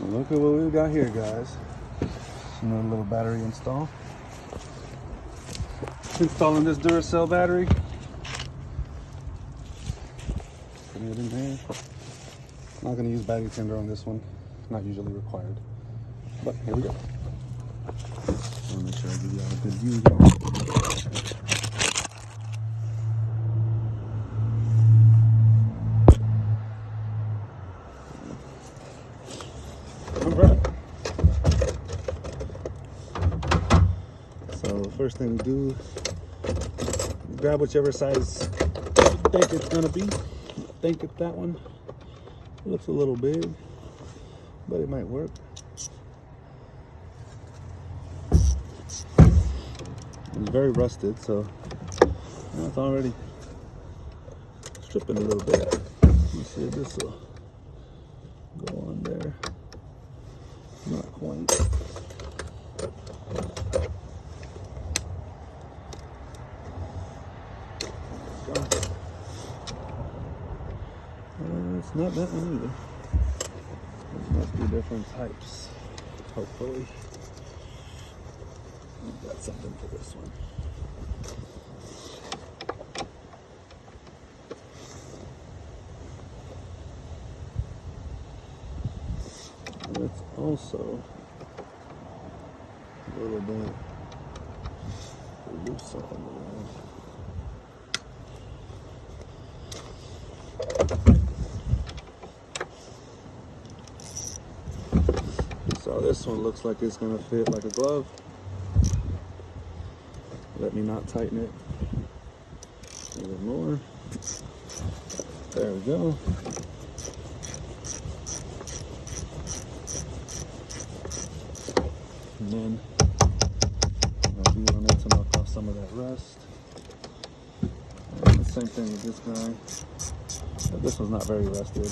Look at what we've got here, guys. Another little battery install. Installing this Duracell battery. Putting it in here. Not going to use battery tender on this one. Not usually required. But here we go. I want to make sure I give you all a good view here. Alright. So first thing we do, grab whichever size you think it's gonna be. I think it's that one. It looks a little big, but it might work. It's very rusted, so it's already stripping a little bit. Let me see if this will go on there. Not quite. It's not that one either. There must be different types. Hopefully. I've got something for this one. And it's also a little bit loose on the line. So this one looks like it's going to fit like a glove. Let me not tighten it even more. There we go. And then I'll be on it to knock off some of that rust. And the same thing with this guy. But this one's not very rusted.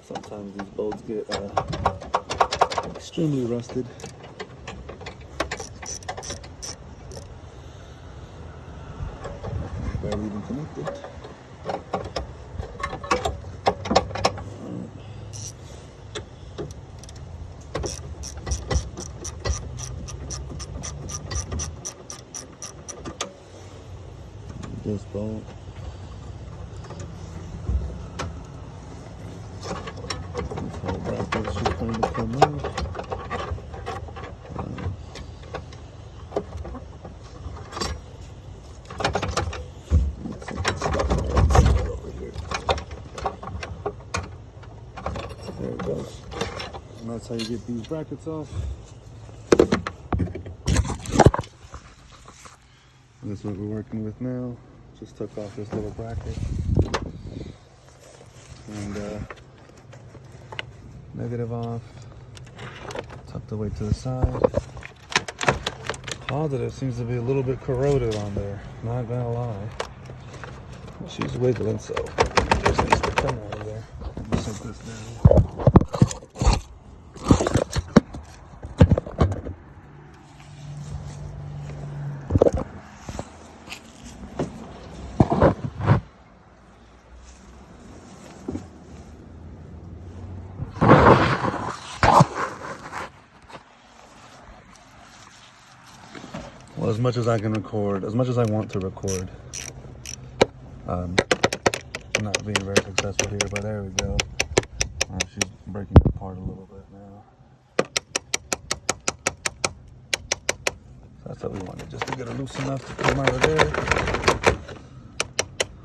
Sometimes these bolts get extremely rusted. Barely even connected. This bolt. This whole bracket should kind of come out. There it goes. And that's how you get these brackets off. And this is what we're working with now. Just took off this little bracket. And negative off. Tucked away to the side. Positive seems to be a little bit corroded on there. Not gonna lie. She's wiggling, so it just needs to come out of there. Let me set this down. Well, as much as I can record, as much as I want to record, I'm not being very successful here, but there we go. She's breaking apart a little bit now. So that's what we wanted, just to get her loose enough to come out of there,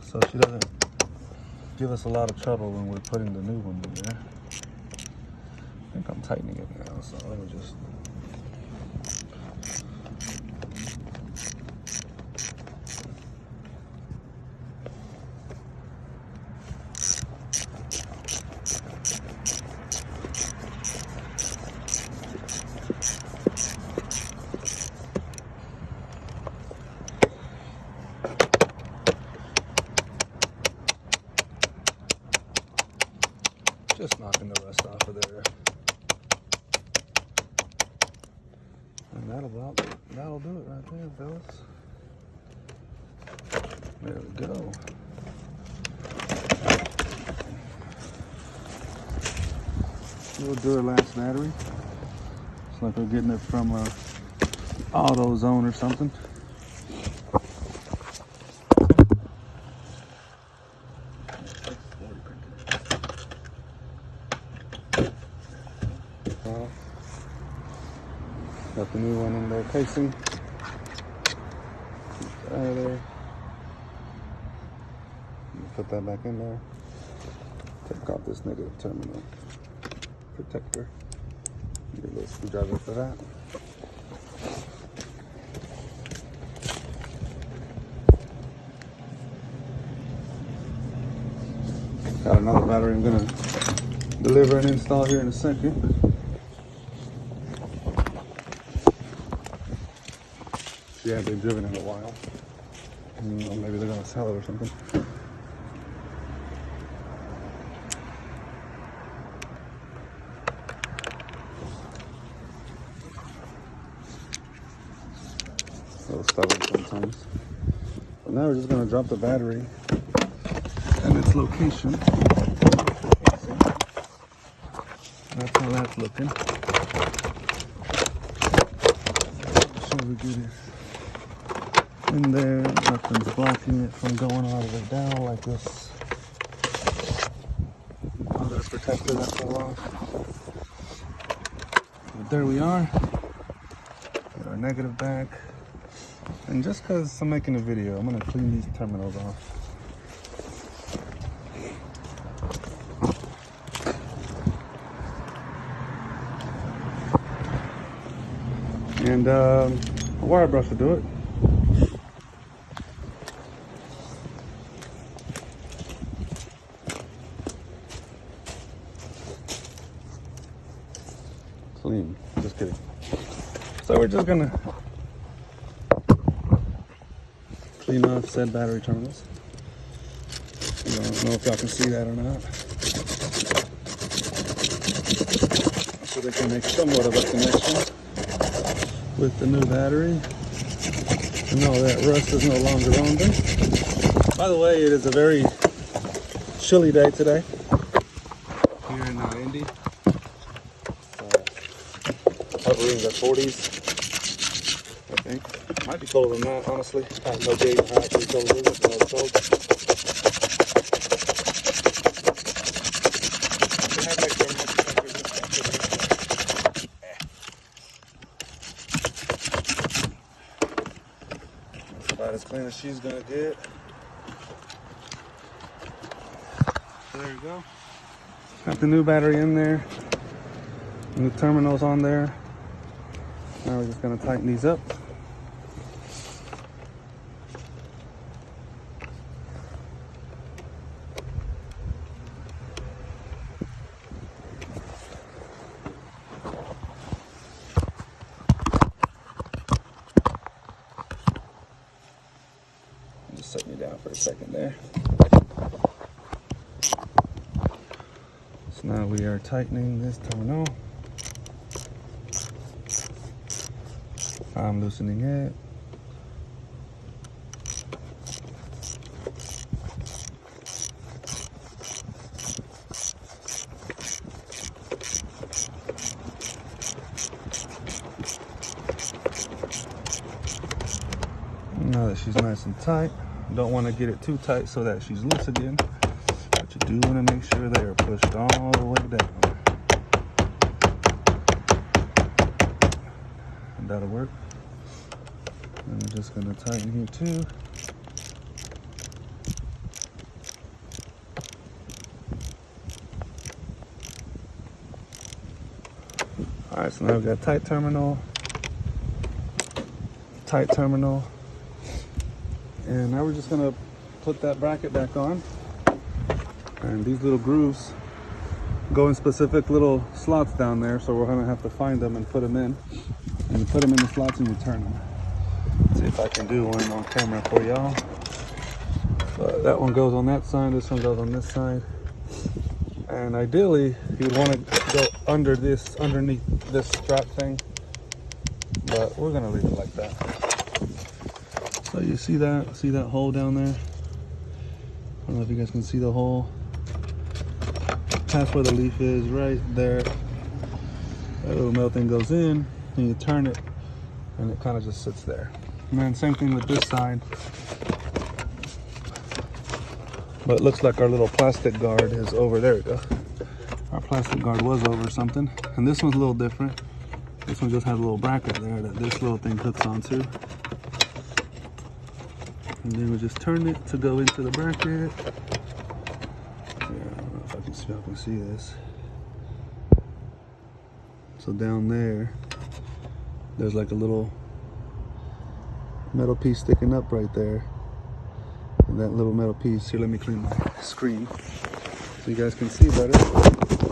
so she doesn't give us a lot of trouble when we're putting the new one in there. I think I'm tightening it now, so let me just... Just knocking the rust off of there. That'll do it right there, fellas. There we go. Little Duracell battery. It's like we're getting it from AutoZone or something. Got the new one in there casing. Out of there. Put that back in there. Take off this negative terminal protector. Get a little screwdriver for that. Got another battery I'm gonna deliver and install here in a second. She hasn't been driven in a while. Maybe they're gonna sell it or something. A little stubborn sometimes. But now we're just gonna drop the battery and its location. That's how that's looking. So we get it in there, nothing's blocking it from going all the way down like this. Other protector that fell off. But there we are. Get our negative back. And just because I'm making a video, I'm gonna clean these terminals off. And a wire brush will do it. Clean, just kidding. So we're just gonna clean off said battery terminals. I don't know if y'all can see that or not. So they can make somewhat of a connection with the new battery. And all that rust is no longer on them. By the way, it is a very chilly day today here in Indy. Hovering the 40s, I think. Might be colder than that, honestly. I have no gauge how actually cold it is, but it's cold. That's about as clean as she's gonna get. So there you go. Got the new battery in there. And the terminals on there. Now we're just going to tighten these up. Just set me down for a second there. So now we are tightening this terminal. I'm loosening it. Now that she's nice and tight, don't want to get it too tight so that she's loose again, but you do want to make sure they are pushed all the way down. And that'll work. I'm just going to tighten here too. Alright, so now we've got tight terminal, and now we're just going to put that bracket back on. And these little grooves go in specific little slots down there, so we're going to have to find them and put them in. And you put them in the slots and you turn them. See if I can do one on camera for y'all. But that one goes on that side, this one goes on this side. And ideally, you'd want to go underneath this strap thing. but we're gonna leave it like that. So you see that hole down there? I don't know if you guys can see the hole. That's where the leaf is, right there. That little metal thing goes in, and you turn it, and it kind of just sits there. And then same thing with this side. But it looks like our little plastic guard is over. There we go. Our plastic guard was over something. And this one's a little different. This one just has a little bracket there that this little thing hooks onto. And then we just turn it to go into the bracket. Here, I don't know if I can see this. So down there, there's like a little metal piece sticking up right there. And that little metal piece, here, let me clean my screen so you guys can see better.